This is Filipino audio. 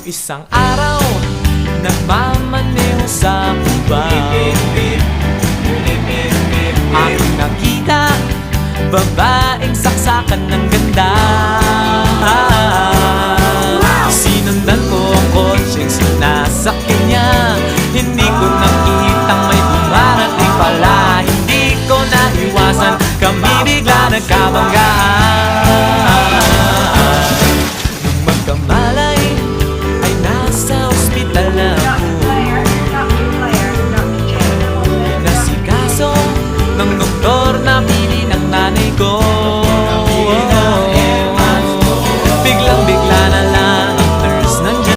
Isang araw, nagmamaneho sa Cubao, aking nakita, babaeng saksakan ng ganda. Sinundan ko ang kotse, sinasakyan niya. Hindi ko nakitang may dumarating pala. Hindi ko naiwasan, kami bigla nagkabangga.